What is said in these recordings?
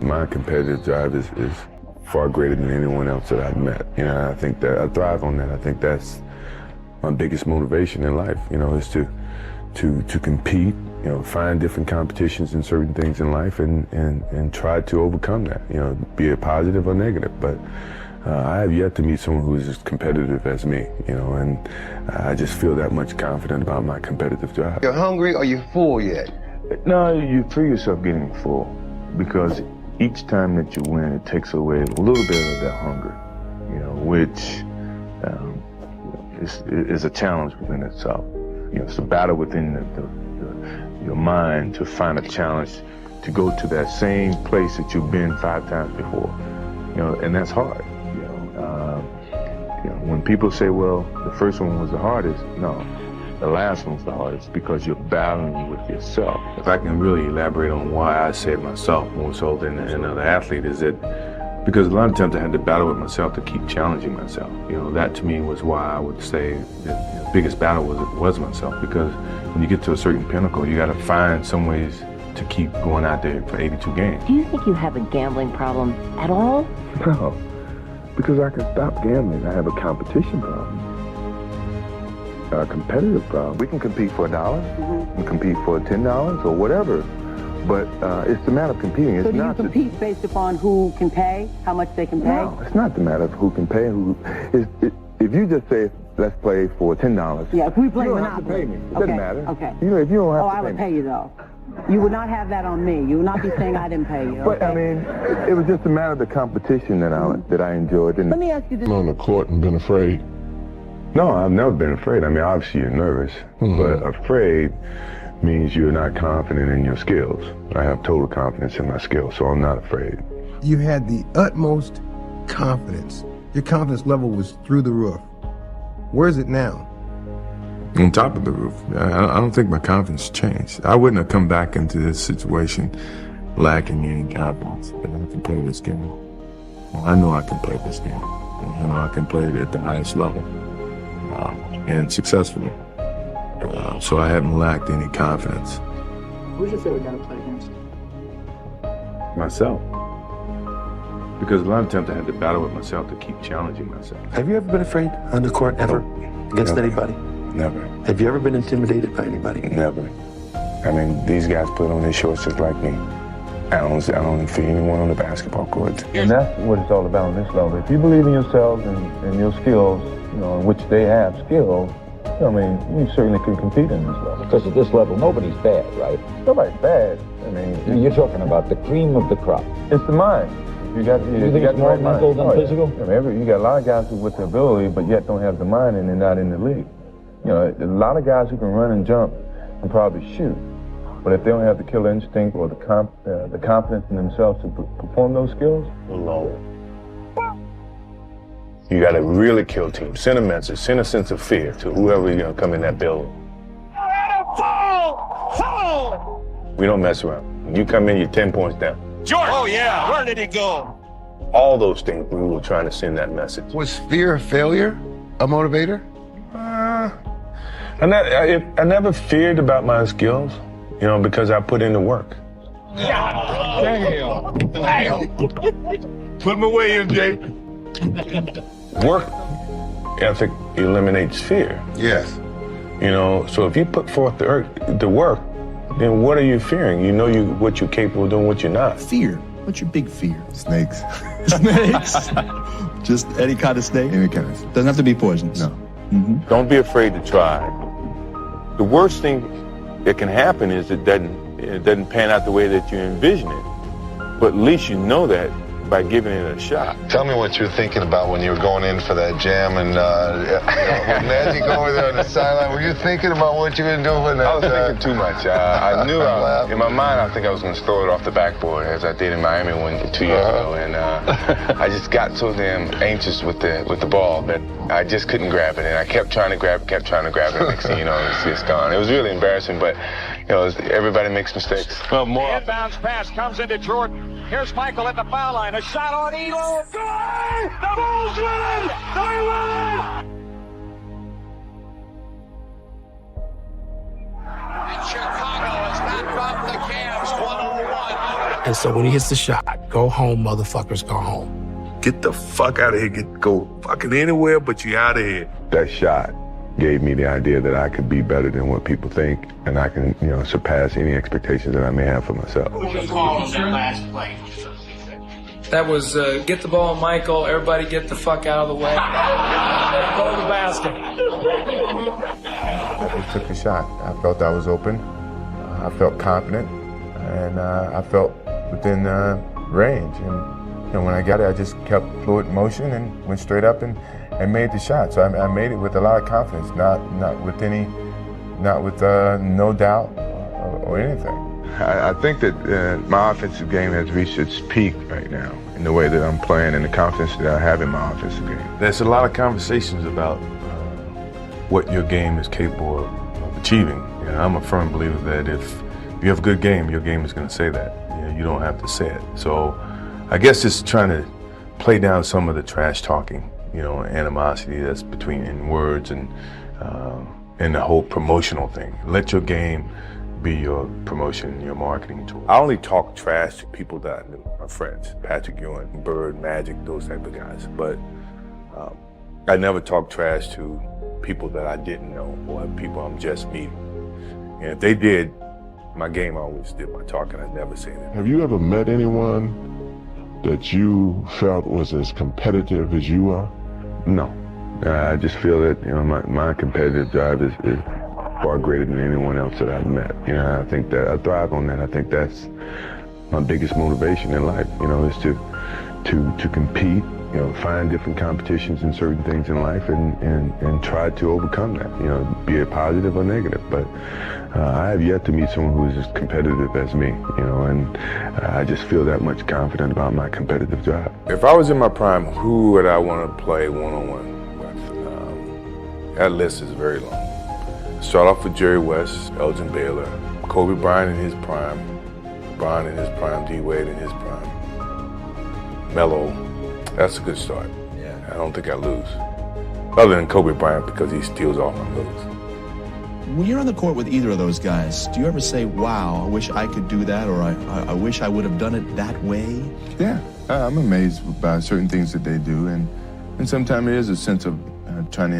my competitive drive is far greater than anyone else that I've met. You know, I think that I thrive on that. I think that's my biggest motivation in life, you know, is to compete, you know, find different competitions in certain things in life and try to overcome that, you know, be it positive or negative. But I have yet to meet someone who is as competitive as me, you know, and I just feel that much confident about my competitive drive. You're hungry or you full yet? No, you feel yourself getting full because each time that you win, it takes away a little bit of that hunger, you know, which is a challenge within itself. You know, it's a battle within your mind to find a challenge to go to that same place that you've been 5 times before. You know, and that's hard. You know, when people say, "Well, the first one was the hardest," no, the last one's the hardest because you're battling with yourself. If I can really elaborate on why I said myself more so than another athlete, is that because a lot of times I had to battle with myself to keep challenging myself. You know, that to me was why I would say that the biggest battle was myself, because when you get to a certain pinnacle, you got to find some ways to keep going out there for 82 games. Do you think you have a gambling problem at all? No, because I can stop gambling. I have a competition problem, a competitive problem. We can compete for $1, we can compete for $10 or whatever, but it's the matter of competing. It's so do not you compete based upon who can pay, how much they can pay? No, it's not the matter of who can pay. If you just say, let's play for $10. Yeah, if we play you don't Monopoly. have to pay me. It okay. doesn't matter. Okay. You know, if you don't have to pay I would me. pay you though. You would not have that on me. You would not be saying I didn't pay you. Okay? But I mean, it was just a matter of the competition that I enjoyed. And let me ask you this. On the court and been afraid? No, I've never been afraid. I mean, obviously you're nervous, but afraid means you're not confident in your skills. I have total confidence in my skills, so I'm not afraid. You had the utmost confidence. Your confidence level was through the roof. Where is it now? On top of the roof. I don't think my confidence changed. I wouldn't have come back into this situation lacking any confidence that I can play this game. Well, I know I can play this game. I know I can play it at the highest level and successfully. So I haven't lacked any confidence. Who's your favorite guy to play against? Myself. Because a lot of times I had to battle with myself to keep challenging myself. Have you ever been afraid on the court, ever? Against anybody? Never. Have you ever been intimidated by anybody? Never. I mean, these guys put on their shorts just like me. I don't fear anyone on the basketball court. And that's what it's all about on this level. If you believe in yourselves and your skills, you know, in which they have skill, I mean, you certainly can compete in this level. Because at this level, nobody's bad, right? Nobody's bad. I mean, you're talking about the cream of the crop. It's the mind. You think it's more mental than physical? I mean, you got a lot of guys who with the ability, but yet don't have the mind, and they're not in the league. You know, a lot of guys who can run and jump and probably shoot, but if they don't have the killer instinct or the confidence in themselves to perform those skills, alone. You got to really kill teams. Send a message, send a sense of fear to whoever you're going to come in that building. We don't mess around. When you come in, you're 10 points down. Jordan! Oh, yeah. Where did he go? All those things, we were trying to send that message. Was fear of failure a motivator? I never feared about my skills, you know, because I put in the work. Damn. Put him away, MJ. Work ethic eliminates fear. Yes. You know, so if you put forth the work, then what are you fearing? You know what you're capable of doing, what you're not. Fear. What's your big fear? Snakes. Snakes? Just any kind of snake? Any kind of snake. Doesn't have to be poisonous. No. Don't be afraid to try. The worst thing that can happen is it doesn't pan out the way that you envision it. But at least you know that by giving it a shot. Tell me what you were thinking about when you were going in for that jam and with Magic over there on the sideline. Were you thinking about what you were doing? I was thinking too much. I knew in my mind I think I was going to throw it off the backboard as I did in Miami 2 years ago, and I just got so damn anxious with the ball that I just couldn't grab it, and I kept trying to grab it. Next thing you know, it's gone. It was really embarrassing, but you know, everybody makes mistakes. Well, more. The inbounds pass comes into Jordan. Here's Michael at the foul line. A shot on Elo. Good! The Bulls win! They win! And Chicago has not dropped the Cavs 101. And so when he hits the shot, Go home, motherfuckers, go home. Get the fuck out of here. Go fucking anywhere, but you out of here. That shot gave me the idea that I could be better than what people think, and I can, surpass any expectations that I may have for myself. That was get the ball, Michael. Everybody get the fuck out of the way. Go to the basket. I took the shot. I felt I was open. I felt confident, and I felt within range. And when I got it, I just kept fluid motion and went straight up and made the shot. So I made it with a lot of confidence, not with no doubt or anything. I think that my offensive game has reached its peak right now in the way that I'm playing and the confidence that I have in my offensive game. There's a lot of conversations about what your game is capable of achieving. I'm a firm believer that if you have a good game, your game is going to say that. You don't have to say it. So I guess just trying to play down some of the trash talking, animosity that's in words and the whole promotional thing. Let your game be your promotion, your marketing tool. I only talk trash to people that I knew, my friends, Patrick Ewing, Bird, Magic, those type of guys. But I never talk trash to people that I didn't know or people I'm just meeting. And if they did, my game always did my talking. I never say anything. Have you ever met anyone that you felt was as competitive as you are? No. I just feel that, my competitive drive is far greater than anyone else that I've met. I think that I thrive on that. I think that's my biggest motivation in life, is to compete, find different competitions in certain things in life and try to overcome that, be it positive or negative. But I have yet to meet someone who is as competitive as me, and I just feel that much confident about my competitive drive. If I was in my prime, who would I want to play one-on-one with? That list is very long. Start off with Jerry West, Elgin Baylor, Kobe Bryant in his prime, Bron in his prime, D. Wade in his prime, Melo. That's a good start. Yeah. I don't think I lose. Other than Kobe Bryant because he steals all my moves. When you're on the court with either of those guys, do you ever say, wow, I wish I could do that, or I wish I would have done it that way? Yeah, I'm amazed by certain things that they do, and sometimes there is a sense of trying to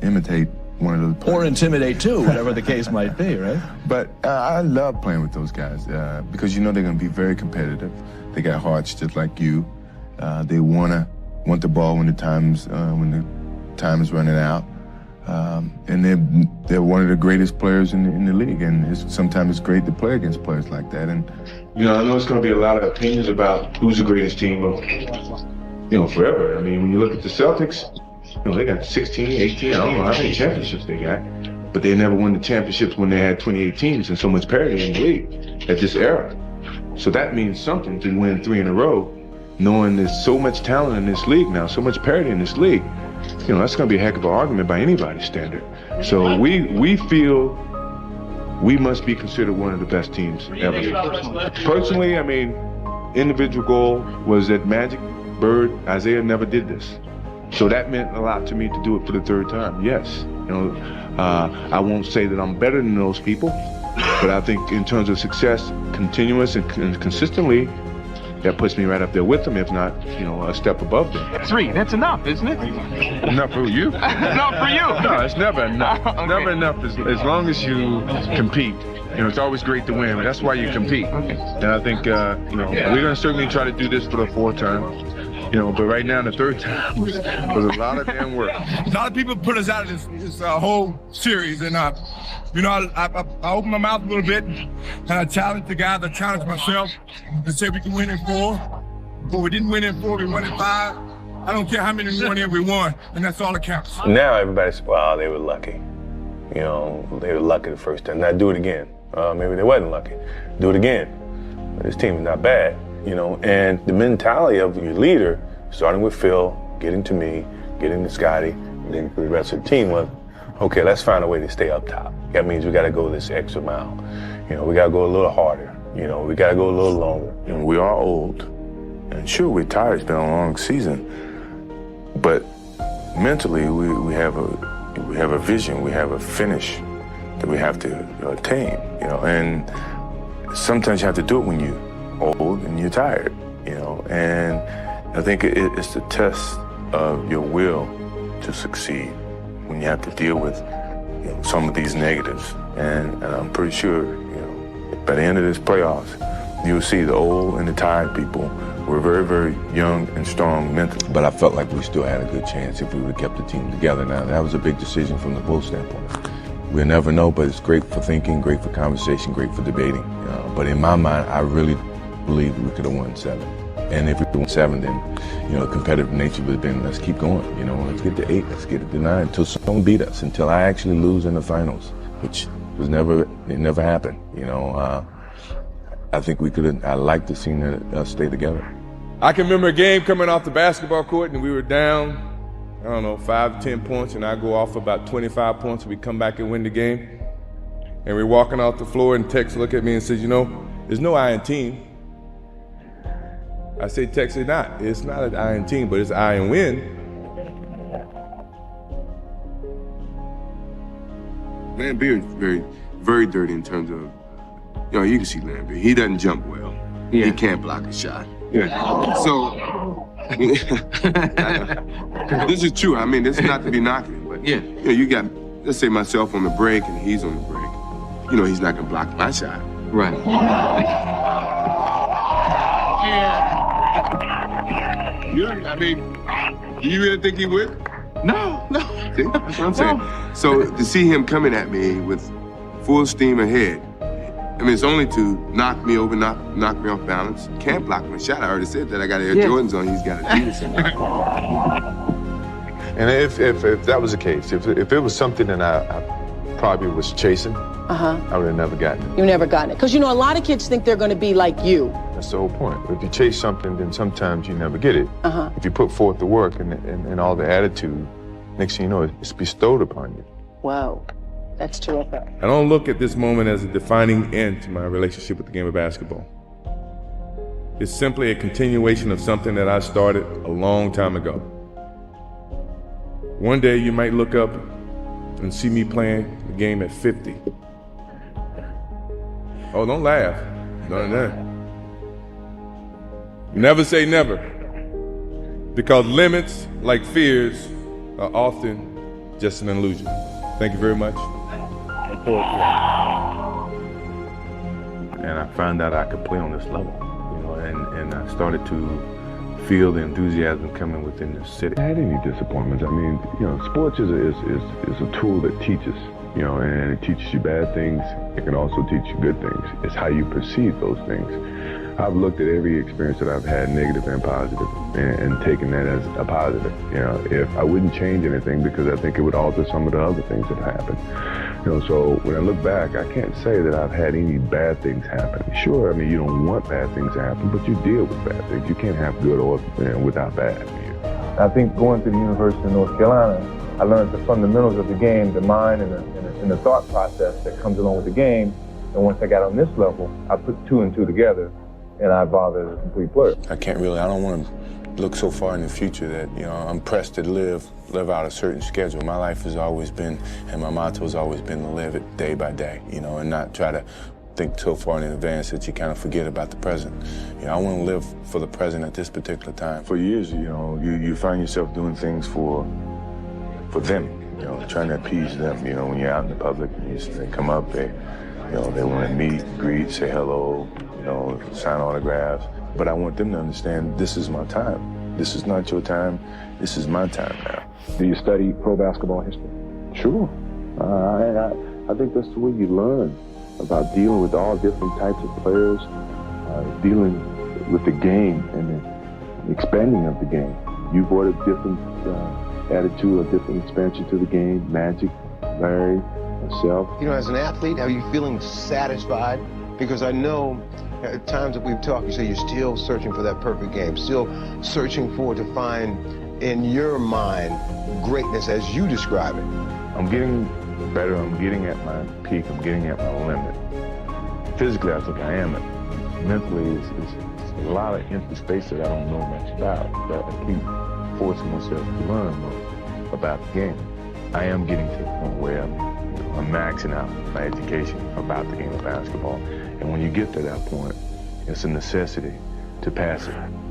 imitate one of those players. Or intimidate too, whatever the case might be, right? But I love playing with those guys because they're going to be very competitive. They got hearts just like you. They want the ball when the time is running out. And they're one of the greatest players in the league, and sometimes it's great to play against players like that. And I know it's going to be a lot of opinions about who's the greatest team of forever. I mean, when you look at the Celtics, they got 16, 18, I don't know how many championships they got, but they never won the championships when they had 28 teams and so much parity in the league at this era. So that means something to win 3 in a row, knowing there's so much talent in this league now, so much parity in this league. That's going to be a heck of an argument by anybody's standard. So we feel we must be considered one of the best teams ever. Personally, individual goal was that Magic, Bird, Isaiah never did this. So that meant a lot to me to do it for the third time, yes. I won't say that I'm better than those people, but I think in terms of success, continuous and consistently, that puts me right up there with them, if not, a step above them. 3, that's enough, isn't it? Enough for you? Enough for you. No, it's never enough. Okay. Never enough as long as you compete. It's always great to win, but that's why you compete. Okay. And I think, we're going to certainly try to do this for the 4th time. But right now, the 3rd time was a lot of damn work. A lot of people put us out of this whole series, and I opened my mouth a little bit, and I challenged the guys. I challenged myself and said we can win in 4, but we didn't win in 4. We won in 5. I don't care how many we won in, we won, and that's all that counts. Now everybody's, wow, they were lucky. They were lucky the first time. Now do it again. Maybe they wasn't lucky. Do it again. But this team is not bad. And the mentality of your leader, starting with Phil, getting to me, getting to Scotty, and then the rest of the team was, okay, let's find a way to stay up top. That means we got to go this extra mile. We got to go a little harder. We got to go a little longer. We are old, and sure, we're tired. It's been a long season, but mentally, we have a vision, we have a finish that we have to attain. And sometimes you have to do it when you old and you're tired, you know, and I think it's the test of your will to succeed when you have to deal with, you know, some of these negatives. And I'm pretty sure, you know, by the end of this playoffs, you'll see the old and the tired people were very, very young and strong mentally. But I felt like we still had a good chance if we would have kept the team together. Now, that was a big decision from the Bulls standpoint. We'll never know, but it's great for thinking, great for conversation, great for debating. But in my mind, I really believe we could have won 7. And if we won 7, then, you know, competitive nature would have been, let's keep going. You know, let's get to 8, let's get to 9, until someone beat us, until I actually lose in the finals, which was never happened. You know, I think we could have, I like to see us stay together. I can remember a game coming off the basketball court and we were down, I don't know, 5 to 10 points, and I go off about 25 points and we come back and win the game. And we're walking off the floor and Tex looked at me and says, you know, there's no I in team. I say, Tex, it's not an I in team, but it's I in win. Lambeer is very, very dirty in terms of, you know, you can see Lambeer. He doesn't jump well. Yeah. He can't block a shot. Yeah. So, this is true. I mean, this is not to be knocking him, but yeah. You know, you got, let's say myself on the break and he's on the break. You know, he's not gonna block my shot. Right. Yeah. I mean, do you really think he would? No. See, that's what I'm saying. So to see him coming at me with full steam ahead, I mean, it's only to knock me over, knock me off balance. Can't block my shot. I already said that. I got Air Jordans on. He's got to do this. And if that was the case, if it was something that I probably was chasing, I would have never gotten it. You've never gotten it. Because, you know, a lot of kids think they're going to be like you. That's the whole point. If you chase something, then sometimes you never get it. If you put forth the work and all the attitude, next thing you know, it's bestowed upon you. Wow. That's terrific. I don't look at this moment as a defining end to my relationship with the game of basketball. It's simply a continuation of something that I started a long time ago. One day you might look up and see me playing the game at 50. Oh, don't laugh. Never say never. Because limits, like fears, are often just an illusion. Thank you very much. And I found out I could play on this level, you know, and I started to feel the enthusiasm coming within the city. I had any disappointments. I mean, you know, sports is a tool that teaches, you know, and it teaches you bad things. It can also teach you good things. It's how you perceive those things. I've looked at every experience that I've had, negative and positive, and taken that as a positive. You know, if I wouldn't change anything because I think it would alter some of the other things that happened. You know, so when I look back, I can't say that I've had any bad things happen. Sure, I mean, you don't want bad things to happen, but you deal with bad things. You can't have good or without bad. I think going to the University of North Carolina, I learned the fundamentals of the game, the mind and the thought process that comes along with the game. And once I got on this level, I put 2 and 2 together, and I evolved as a complete player. I don't want to look so far in the future that, you know, I'm pressed to live out a certain schedule. My life has always been, and my motto has always been to live it day by day, you know, and not try to think so far in advance that you kind of forget about the present. You know, I want to live for the present at this particular time. For years, you know, you find yourself doing things for them, you know, trying to appease them. You know, when you're out in the public, and they come up, they want to meet, greet, say hello, you know, sign autographs. But I want them to understand this is my time. This is not your time. This is my time now. Do you study pro basketball history? Sure. I think that's the way you learn about dealing with all different types of players, dealing with the game and the expanding of the game. You brought a different attitude, a different expansion to the game. Magic, Larry, myself. You know, as an athlete, are you feeling satisfied? Because I know at times that we've talked, you say you're still searching for that perfect game, still searching to find in your mind greatness as you describe it. I'm getting better. I'm getting at my peak. I'm getting at my limit. Physically, I think I am. Mentally, it's a lot of empty space that I don't know much about, but I keep forcing myself to learn more about the game. I am getting to the point where I'm maxing out my education about the game of basketball. And when you get to that point, It's a necessity to pass it.